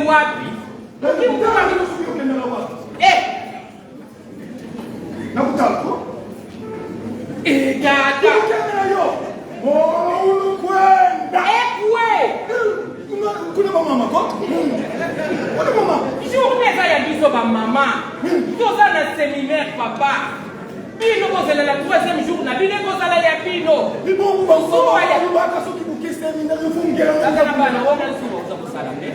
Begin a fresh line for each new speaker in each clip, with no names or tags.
wapi? Ukimkuta
nakutako
dada
yo ukwenda
ekwe
kuna mama ko kuna mama
journée ça ya biso ba mama toza na séminaire papa bino kozela la 3e jour na bino kozala ya bino
libongo ba ya baka soki buke séminaire fungela
na bana wona nsuba uza kusala me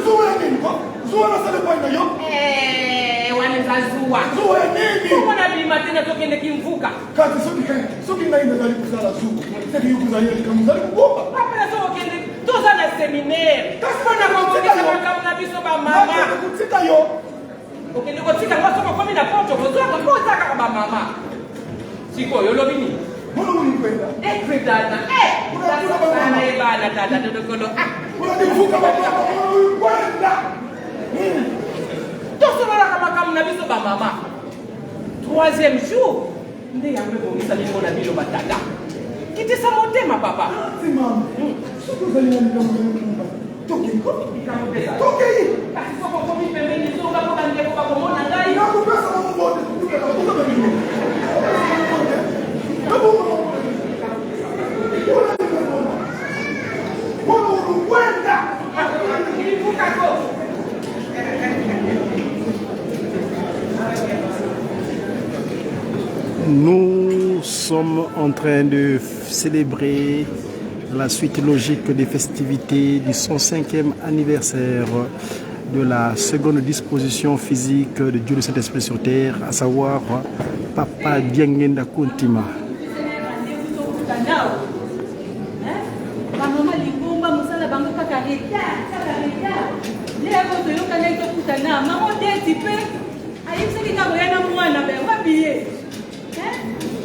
zuwa nini ko zuwa na sala kwa yo
waneza zuwa
zuwa nini
mbona bima tena tokende kimvuka
kati soki ngai ndali kusala zuwa seki yukuzali kamuzali kubomba
apela so okende toza na séminaire kasipona kokokesa makambo na biso ba mama
kutika yo
okende kotika ngo soko komi na poto kozwaka kozaka ba mama sikoyo lobi nini
mbona ulikwenda
dada sana ebana dada dodokolo
unanivuka baba kwenda
tosololaka makambo na biso ba mama 3e jour nde yango ebongisa lingo na bino batata kitisa motema papa
mama soki ozali na likambo ya mokumba tokei
kasi soko komi pembeni zonga mpo bandeko bakomona ngai
nakopesa bango bote
Nous sommes en train de célébrer la suite logique des festivités du 105e anniversaire de la seconde disposition physique de Dieu le Saint-Esprit sur terre, à savoir Papa Diangenda Kuntima.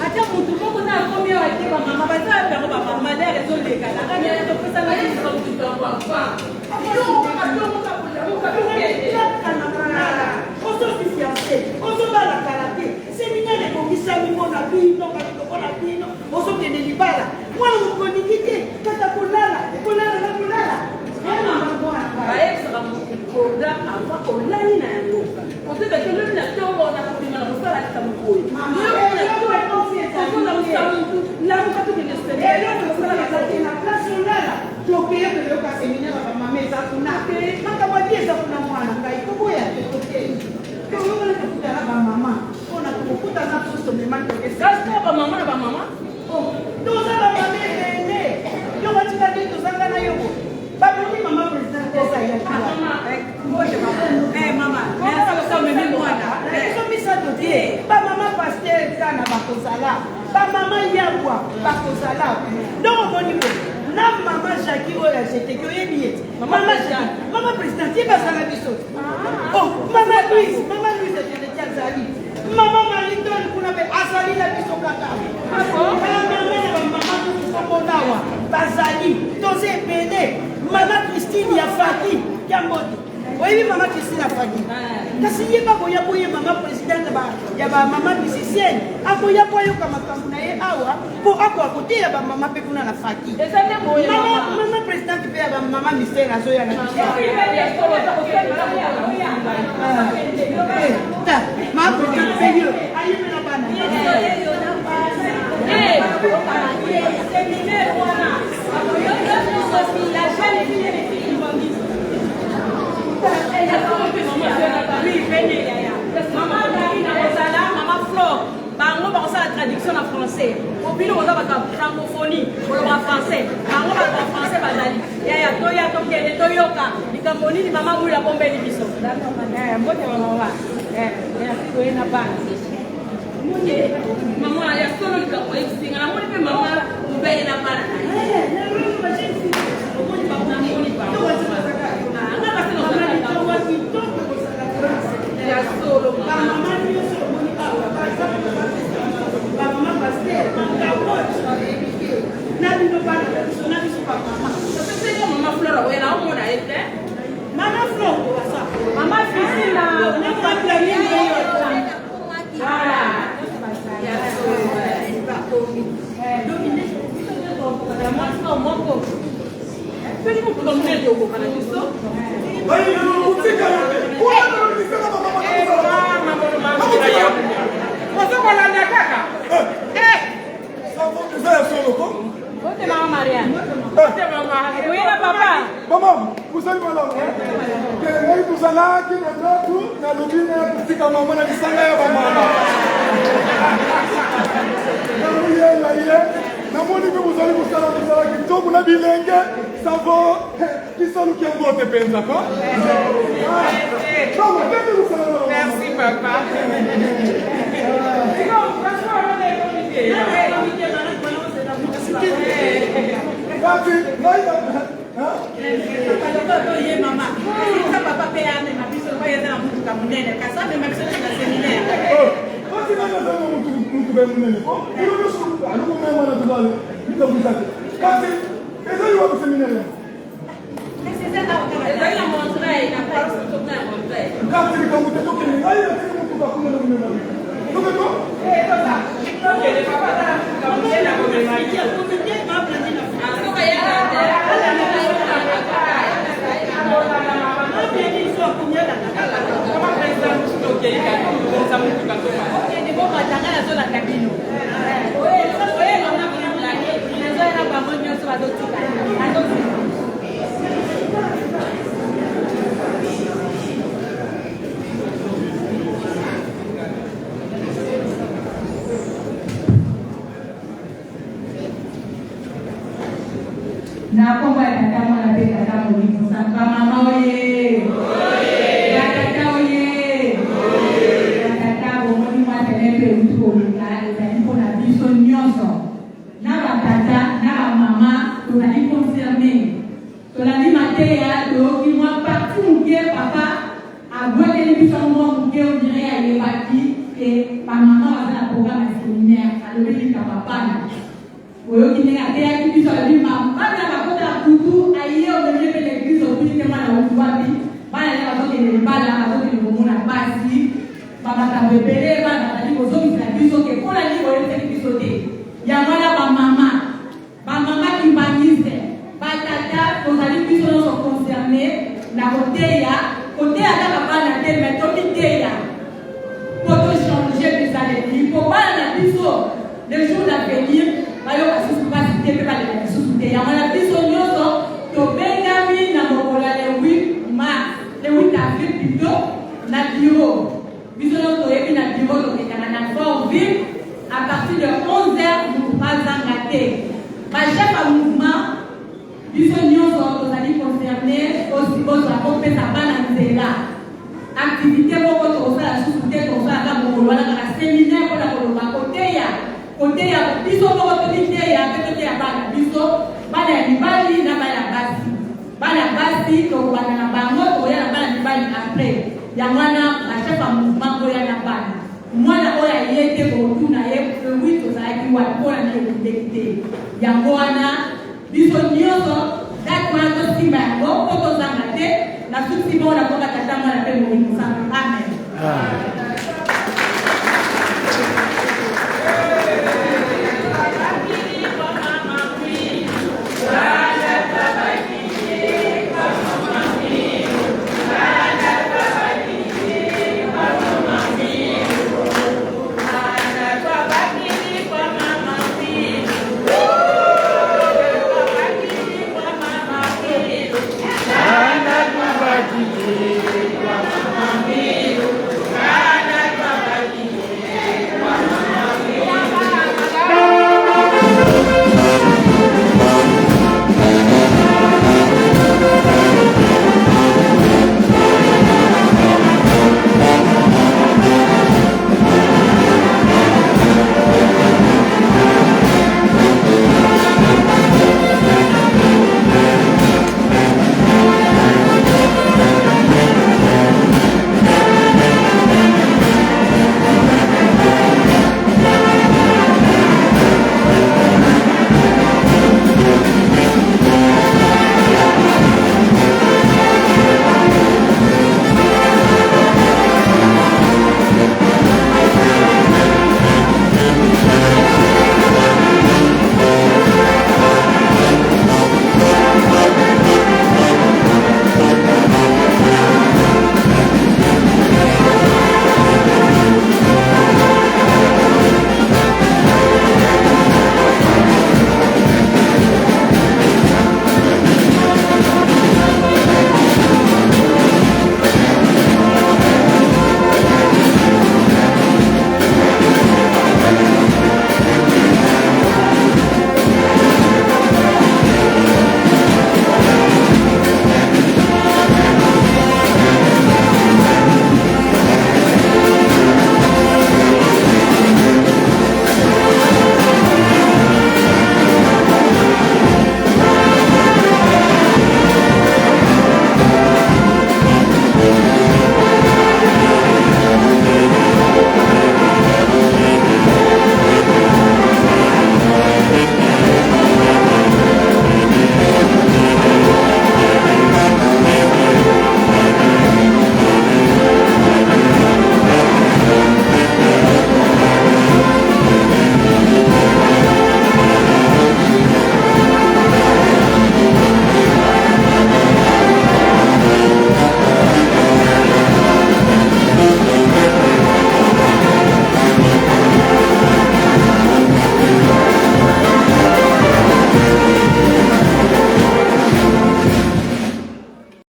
Ata mutu moko na komi wa kiba mama ba ta pe ba mama le rezo le kala ka ne to pesa na ni so tu to kwa kwa yo ka to mo ka kana kana oso si fiancé oso ba la karate séminaire ko kisami mo na bino ka to ko na bino oso ke ne libala mwana mo ko nikite kata kulala mama ko ba extra mo ko da ava ko lani na yango o te ke le na to mo na ko bino na ko sala ka mo ko Mama yabwa bakozala donc moniko na mama Jackie oya j'étais que yebiye mama président qui va sala biso oh mama Louise je te tiens zali mama Mariton kuna be azali la biso kaka mama tukonawa bazali toze bene mama Christine ya Faki Kambodi oui mama Christine ya Faki kasi yeba ko yaboye mama président ya ba mama musicienne akoya po yo kama kamuna ye awa po akwa kote ya ba mama pe kuna na Faki mama président pe ya ba mama mystère azo ya na ta ma président pe yo ayi na bana
Bango ba la traduction en français. Au bilo on va francophonie, on va français. Bango ba français bazali. Ya to kele to yoka. Likamboni ni mama mula pombe ni biso. Mbote mama. Ya ko ina ba. Muje mama ya solo likambo isinga na mwe mama mbe ina bana. Oui, là, papa.
Maman, vous allez voir là. Vous allez là, qui est là, tout, dans le bien, pour que maman n'a pas ça, maman. Namoni que vous allez vous faire la qui tombe na bilingue, ça va. Qui sont nous qui ont voté pensa quoi?
Merci papa.
Na komba tata mwana pe tata molimu samba mama oye. Ya tata oye. Ya tata bomoni mwa tenepe utu olika ezali mpona biso nyonso. Na batata na bamama tozali concerne. Tozali mateya toyoki mwa parti moke papa abwakeli biso mwa moke odire ayebaki ke bamama baza na programme ya séminaire alobeli ka papana. Oyoki ndenge ateyaki biso alobi mama kutu aye omemele pe l'église opili te mwana wutu wapi bana ya bazokende libala bazokende komona basi bamakambo ebele bana bazali kozongisa biso ke mpona nini boyebisaki biso te yango wana bamama kimbanise batata tozali biso nyonso concerne na koteya kaka bana te me tomiteya po tochange bizaleli po bana na biso le jour d'avenir bayoka susu basi te mpe balela lisusu te yango na biso nyonso tobengami na mokolo ya le 8 mars le 8 avril plutôt na bureau biso nyonso toyebi na bureau tokekana na Fortville à partir de 11h motu bazanga te bachef ya mouvement biso nyonso tozali concerne osi ozwa kopesa bana nzela activité moko tokosala susu te tosalaka mokolo wana kaka séminaire mpona koloba koteya biso moko toliteya mpe toteya bana biso bana ya mibali na bana basi tokobana na bango tokoya na bana mibali après yango wana bachef ya mouvement koya na bana mwana oyo aye te kokotuna ye wi tozalaki wa mpona na yekundeki te yango wana biso nyonso date wana tosimba yango po tozanga te na susi moko na koka tata mwana